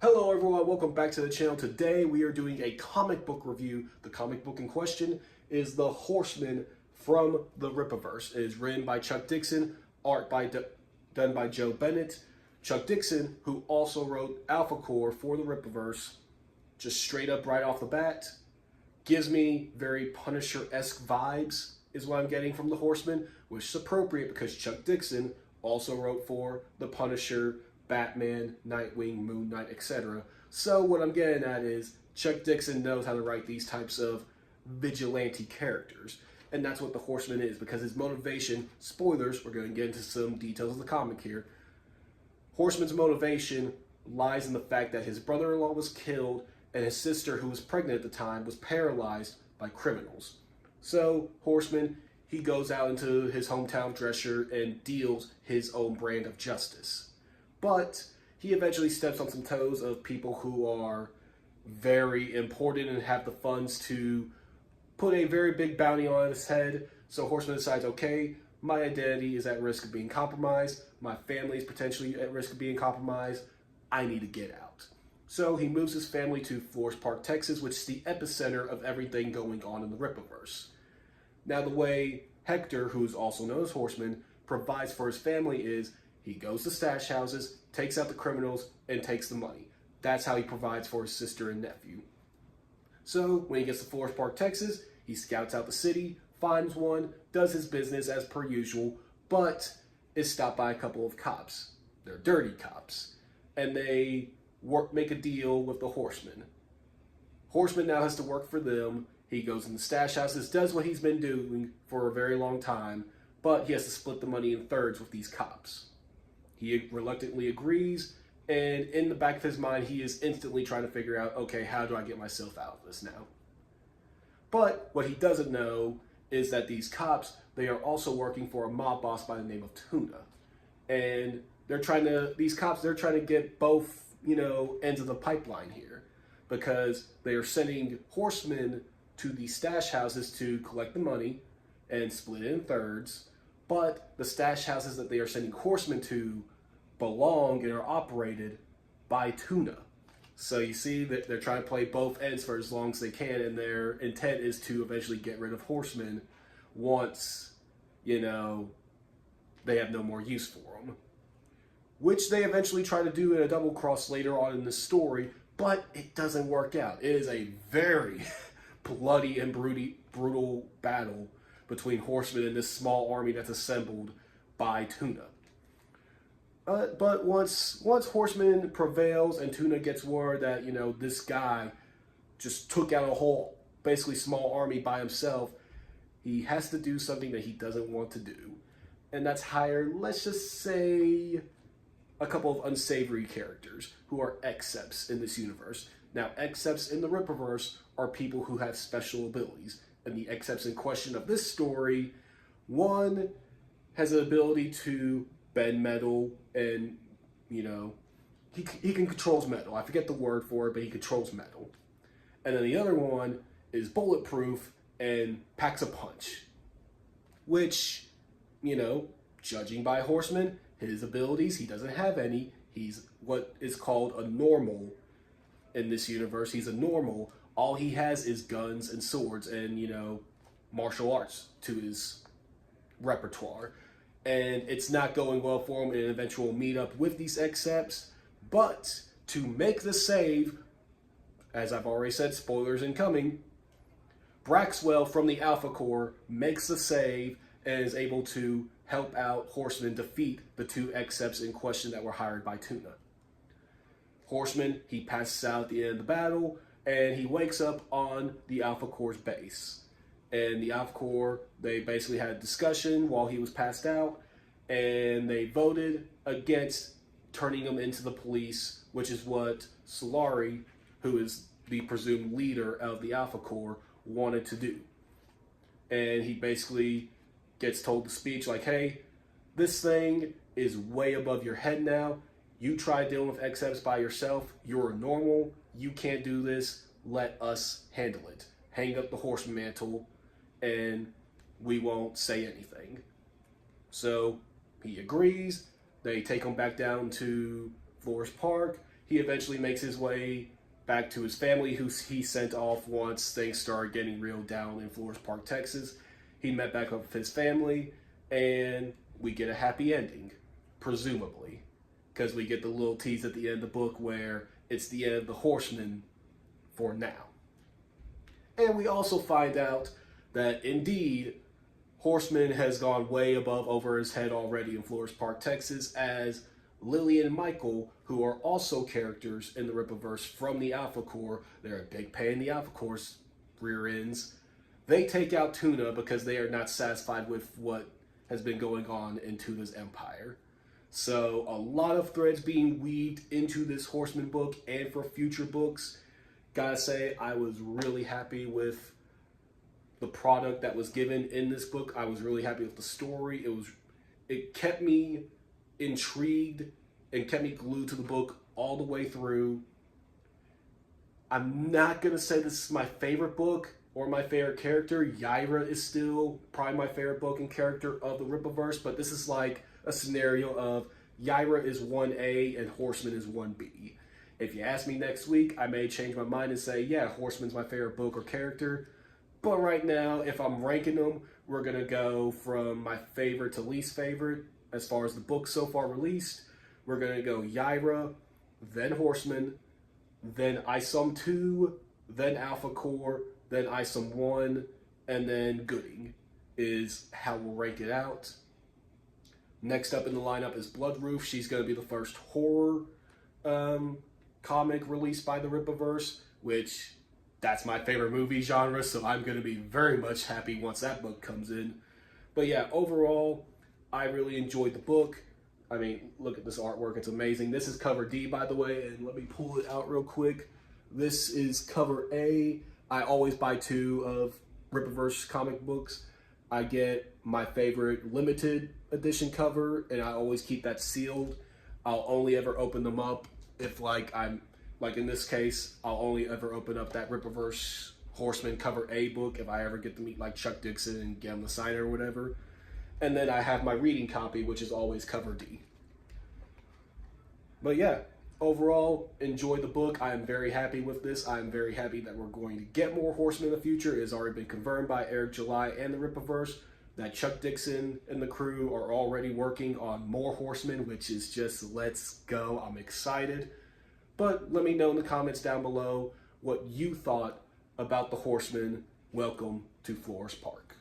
Hello everyone, welcome back to the channel. Today we are doing a comic book review. The comic book in question is The Horseman from the Rippaverse. It is written by Chuck Dixon, art done by Joe Bennett. Chuck Dixon, who also wrote Alpha Core for the Rippaverse, just straight up right off the bat, gives me very Punisher-esque vibes is what I'm getting from The Horseman, which is appropriate because Chuck Dixon also wrote for The Punisher, Batman, Nightwing, Moon Knight, etc. So what I'm getting at is Chuck Dixon knows how to write these types of vigilante characters. And that's what the Horseman is, because his motivation, spoilers, we're going to get into some details of the comic here. Horseman's motivation lies in the fact that his brother-in-law was killed and his sister, who was pregnant at the time, was paralyzed by criminals. So Horseman, he goes out into his hometown Drescher and deals his own brand of justice. But he eventually steps on some toes of people who are very important and have the funds to put a very big bounty on his head. So Horseman decides, okay, my identity is at risk of being compromised. My family is potentially at risk of being compromised. I need to get out. So he moves his family to Florespark, Texas, which is the epicenter of everything going on in the Rippaverse. Now, the way Hector, who's also known as Horseman, provides for his family is he goes to stash houses, takes out the criminals, and takes the money. That's how he provides for his sister and nephew. So when he gets to Florespark, Texas, he scouts out the city, finds one, does his business as per usual, but is stopped by a couple of cops. They're dirty cops. And they make a deal with the Horseman. Horseman now has to work for them. He goes in the stash houses, does what he's been doing for a very long time, but he has to split the money in thirds with these cops. He reluctantly agrees, and in the back of his mind, he is instantly trying to figure out, okay, how do I get myself out of this now? But what he doesn't know is that these cops, they are also working for a mob boss by the name of Tuna. And these cops, they're trying to get both, ends of the pipeline here, because they are sending horsemen to the stash houses to collect the money and split it in thirds. But the stash houses that they are sending horsemen to belong and are operated by Tuna. So you see that they're trying to play both ends for as long as they can, and their intent is to eventually get rid of horsemen once, they have no more use for them. Which they eventually try to do in a double cross later on in the story, but it doesn't work out. It is a very bloody and brutal battle between horsemen and this small army that's assembled by Tuna. But once Horseman prevails and Tuna gets word that, this guy just took out a whole, basically small army by himself, he has to do something that he doesn't want to do. And that's hire, let's just say, a couple of unsavory characters who are Excepts in this universe. Now, Excepts in the Rippaverse are people who have special abilities. And the Excepts in question of this story, one has an ability to bend metal and, he can controls metal. I forget the word for it, but he controls metal. And then the other one is bulletproof and packs a punch. Which, judging by Horseman, his abilities, he doesn't have any. He's what is called a normal in this universe. He's a normal. All he has is guns and swords and, martial arts to his repertoire. And it's not going well for him in an eventual meetup with these Excepts. But to make the save, as I've already said, spoilers incoming, Braxwell from the Alpha Core makes the save and is able to help out Horseman defeat the two Excepts in question that were hired by Tuna. Horseman, he passes out at the end of the battle, and he wakes up on the Alpha Core's base. And the Alpha Core, they basically had a discussion while he was passed out, and they voted against turning him into the police, which is what Solari, who is the presumed leader of the Alpha Core, wanted to do. And he basically gets told the speech like, hey, this thing is way above your head now. You try dealing with Excepts by yourself. You're normal. You can't do this. Let us handle it. Hang up the Horseman mantle, and we won't say anything. So he agrees. They take him back down to Florespark. he eventually makes his way back to his family, who he sent off once things started getting real down in Florespark, Texas. He met back up with his family, and we get a happy ending, presumably, because we get the little tease at the end of the book where it's the end of the Horseman for now. And we also find out that indeed Horseman has gone way above over his head already in Florespark, Texas, as Lillian and Michael, who are also characters in the Rippaverse from the Alpha Corps, they're a big pain in the Alpha Corps' rear ends. They take out Tuna because they are not satisfied with what has been going on in Tuna's empire. So a lot of threads being weaved into this Horseman book and for future books. Gotta say, I was really happy with the product that was given in this book. I was really happy with the story. It kept me intrigued and kept me glued to the book all the way through. I'm not gonna say this is my favorite book or my favorite character. Yaira is still probably my favorite book and character of the Rippaverse, but this is like a scenario of Yaira is 1A and Horseman is 1B. If you ask me next week, I may change my mind and say, yeah, Horseman's my favorite book or character. But right now, if I'm ranking them, we're going to go from my favorite to least favorite as far as the books so far released. We're going to go Yaira, then Horseman, then ISOM 2, then Alpha Corps, then ISOM 1, and then Gooding is how we'll rank it out. Next up in the lineup is Bloodroof. She's going to be the first horror comic released by the Rippaverse, which that's my favorite movie genre, so I'm going to be very much happy once that book comes in. But yeah, overall, I really enjoyed the book. I mean, look at this artwork. It's amazing. This is cover D, by the way, and let me pull it out real quick. This is cover A. I always buy 2 of Rippaverse comic books. I get my favorite limited edition cover, and I always keep that sealed. I'll only ever open them up if, like in this case, I'll only ever open up that Rippaverse Horseman cover A book if I ever get to meet like Chuck Dixon and get him to sign it or whatever. And then I have my reading copy, which is always cover D. But yeah, overall, enjoy the book. I am very happy with this. I am very happy that we're going to get more Horsemen in the future. It has already been confirmed by Eric July and the Rippaverse that Chuck Dixon and the crew are already working on more Horsemen, which is just, let's go. I'm excited. But let me know in the comments down below what you thought about the Horsemen. Welcome to Florespark.